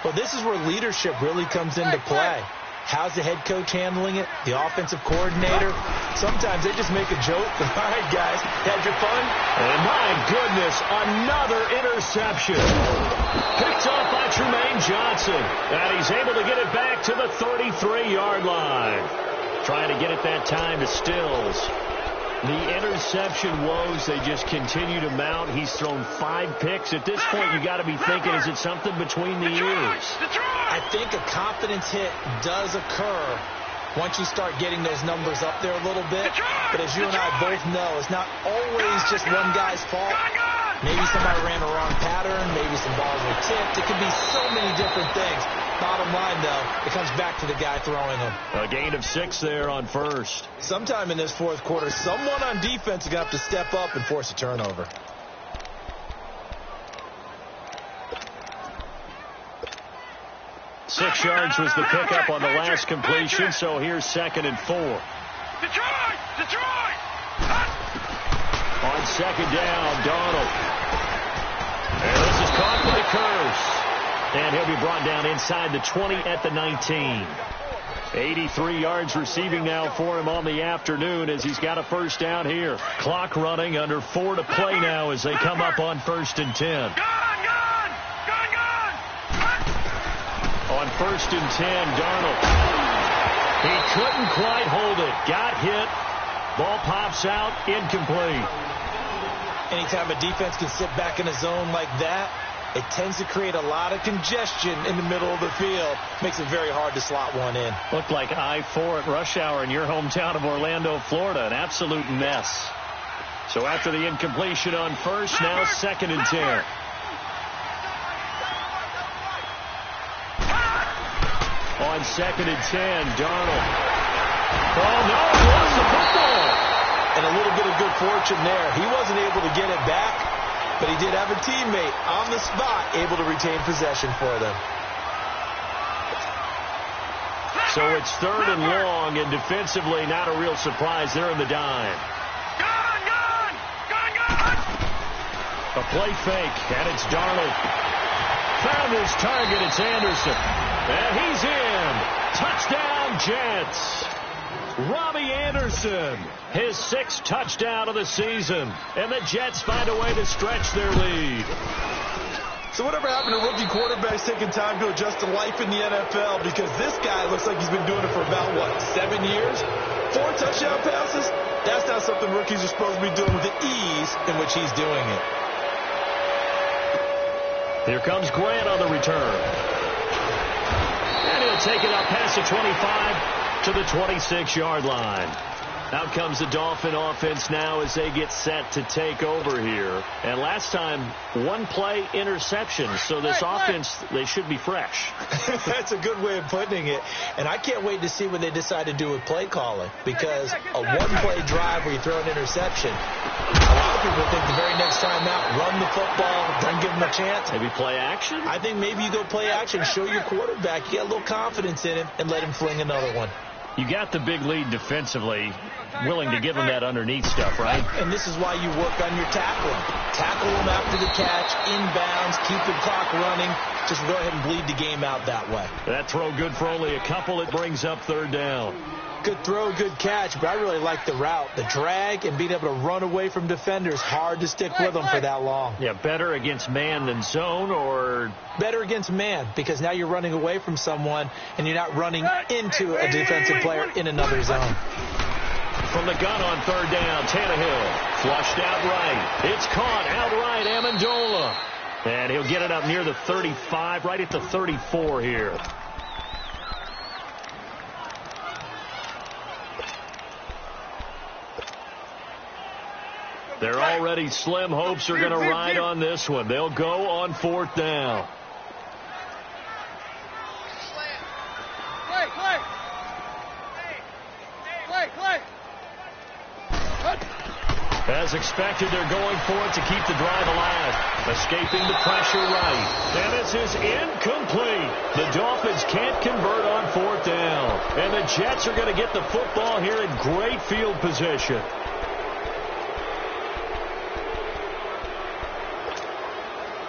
Speaker 3: Well, this is where leadership really comes into play. How's the head coach handling it? The offensive coordinator? Sometimes they just make a joke. All right, guys, had your fun?
Speaker 2: And my goodness, another interception. Picked off by Tremaine Johnson. And he's able to get it back to the 33-yard line. Trying to get it that time to Stills. The interception woes, they just continue to mount. He's thrown 5 picks. At this point, you got to be thinking, is it something between the ears?
Speaker 3: I think a confidence hit does occur once you start getting those numbers up there a little bit. But as you and I both know, it's not always just one guy's fault. Maybe somebody ran a wrong pattern. Maybe some balls were tipped. It could be so many different things. Bottom line, though, it comes back to the guy throwing them.
Speaker 2: A gain of 6 there on first.
Speaker 3: Sometime in this fourth quarter, someone on defense is going to have to step up and force a turnover.
Speaker 2: Six yards was the pickup on the last completion, so here's 2nd and 4.
Speaker 4: Detroit!
Speaker 2: On second down, Darnold. And this is caught by Curse. And he'll be brought down inside the 20 at the 19. 83 yards receiving now for him on the afternoon as he's got a first down here. Clock running, under 4 to play now as they come up on 1st and 10. On 1st and 10, Darnold. He couldn't quite hold it. Got hit. Ball pops out, incomplete.
Speaker 3: Anytime a defense can sit back in a zone like that, it tends to create a lot of congestion in the middle of the field. Makes it very hard to slot one in.
Speaker 2: Looked like I-4 at rush hour in your hometown of Orlando, Florida. An absolute mess. So after the incompletion on first, now 2nd and 10. On 2nd and 10, Darnold. Oh, no, he lost the football.
Speaker 3: And a little bit of good fortune there. He wasn't able to get it back, but he did have a teammate on the spot able to retain possession for them.
Speaker 2: So it's 3rd and long, and defensively not a real surprise. They're in the dime. A play fake, and it's Darnold. Found his target. It's Anderson. And he's in. Touchdown, Jets. Robbie Anderson, his 6th touchdown of the season. And the Jets find a way to stretch their lead.
Speaker 3: So whatever happened to rookie quarterbacks taking time to adjust to life in the NFL? Because this guy looks like he's been doing it for about, 7 years? 4 touchdown passes? That's not something rookies are supposed to be doing with the ease in which he's doing it.
Speaker 2: Here comes Grant on the return. And he'll take it up past the 25 to the 26-yard line. Out comes the Dolphin offense now as they get set to take over here. And last time, 1 play interception. So this offense, they should be fresh.
Speaker 3: That's a good way of putting it. And I can't wait to see what they decide to do with play calling. Because a 1-play drive where you throw an interception, a lot of people think the very next time out, run the football, don't give them a chance.
Speaker 2: Maybe play action?
Speaker 3: I think maybe you go play action, show your quarterback, you get a little confidence in him, and let him fling another one.
Speaker 2: You got the big lead defensively, willing to give them that underneath stuff, right?
Speaker 3: And this is why you work on your tackling. Tackle them after the catch, inbounds, keep the clock running. Just go ahead and bleed the game out that way.
Speaker 2: That throw good for only a couple. It brings up 3rd down.
Speaker 3: Good throw, good catch, but I really like the route. The drag and being able to run away from defenders, hard to stick with them for that long.
Speaker 2: Yeah, better against man than zone, or?
Speaker 3: Better against man, because now you're running away from someone and you're not running into a defensive player in another zone.
Speaker 2: From the gun on 3rd down, Tannehill flushed out right. It's caught outright, Amendola. And he'll get it up near the 35, right at the 34 here. They're already slim hopes are going to ride on this one. They'll go on 4th down. As expected, they're going for it to keep the drive alive. Escaping the pressure right. And this is incomplete. The Dolphins can't convert on 4th down. And the Jets are going to get the football here in great field position.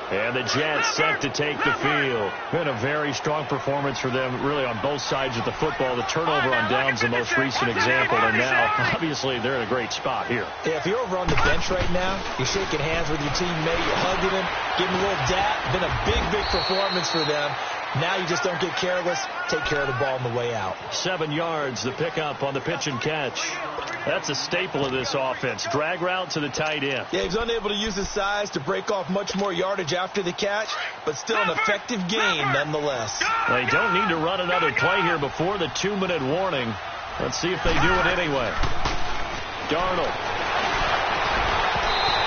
Speaker 2: And the Jets set to take the field. Been a very strong performance for them, really, on both sides of the football. The turnover on downs, the most recent example. And now, obviously, they're in a great spot here.
Speaker 3: Yeah, if you're over on the bench right now, you're shaking hands with your teammate, you're hugging him, giving him a little dap. Been a big, big performance for them. Now you just don't get careless. Take care of the ball on the way out.
Speaker 2: 7 yards, the pickup on the pitch and catch. That's a staple of this offense. Drag route to the tight end.
Speaker 3: Yeah, he's unable to use his size to break off much more yardage after the catch, but still an effective gain nonetheless.
Speaker 2: They don't need to run another play here before the 2-minute warning. Let's see if they do it anyway. Darnold.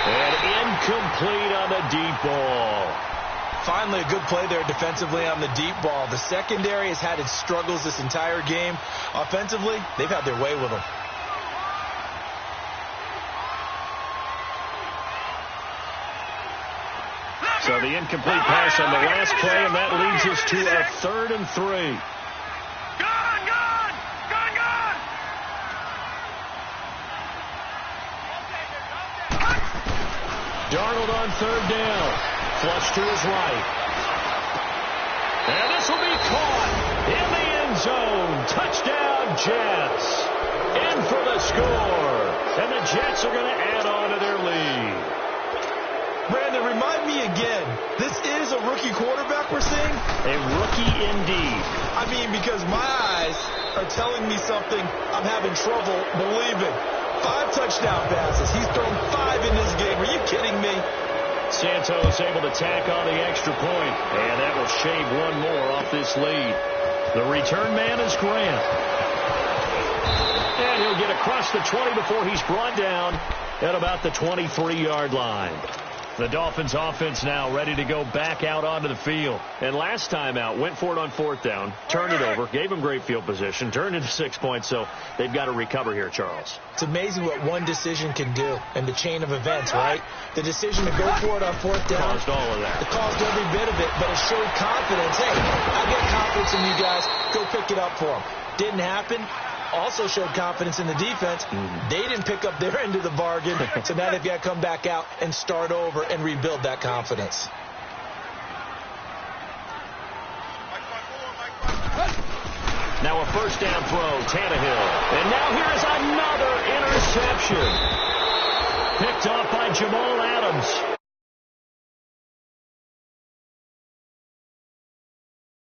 Speaker 2: And incomplete on the deep ball.
Speaker 3: Finally, a good play there defensively on the deep ball. The secondary has had its struggles this entire game. Offensively, they've had their way with them.
Speaker 2: So the incomplete pass on the last play, and that leads us to a 3rd and 3. Darnold on 3rd down. Flush to his right. And this will be caught in the end zone. Touchdown, Jets. In for the score. And the Jets are going to add on to their lead.
Speaker 3: Brandon, remind me again, this is a rookie quarterback we're seeing?
Speaker 2: A rookie indeed.
Speaker 3: I mean, because my eyes are telling me something I'm having trouble believing. 5 touchdown passes. He's thrown 5 in this game. Are you kidding me?
Speaker 2: Santos able to tack on the extra point, and that will shave one more off this lead. The return man is Grant. And he'll get across the 20 before he's brought down at about the 23-yard line. The Dolphins offense now ready to go back out onto the field. And last time out, went for it on 4th down, turned it over, gave them great field position, turned into 6 points, so they've got to recover here, Charles.
Speaker 3: It's amazing what one decision can do in the chain of events, right? The decision to go for it on 4th down.
Speaker 2: Caused all of that.
Speaker 3: It caused every bit of it, but it showed confidence. Hey, I get confidence in you guys. Go pick it up for them. Didn't happen. Also showed confidence in the defense. They didn't pick up their end of the bargain, so now they've got to come back out and start over and rebuild that confidence.
Speaker 2: Now a 1st down throw, Tannehill. And now here is another interception. Picked off by Jamal Adams.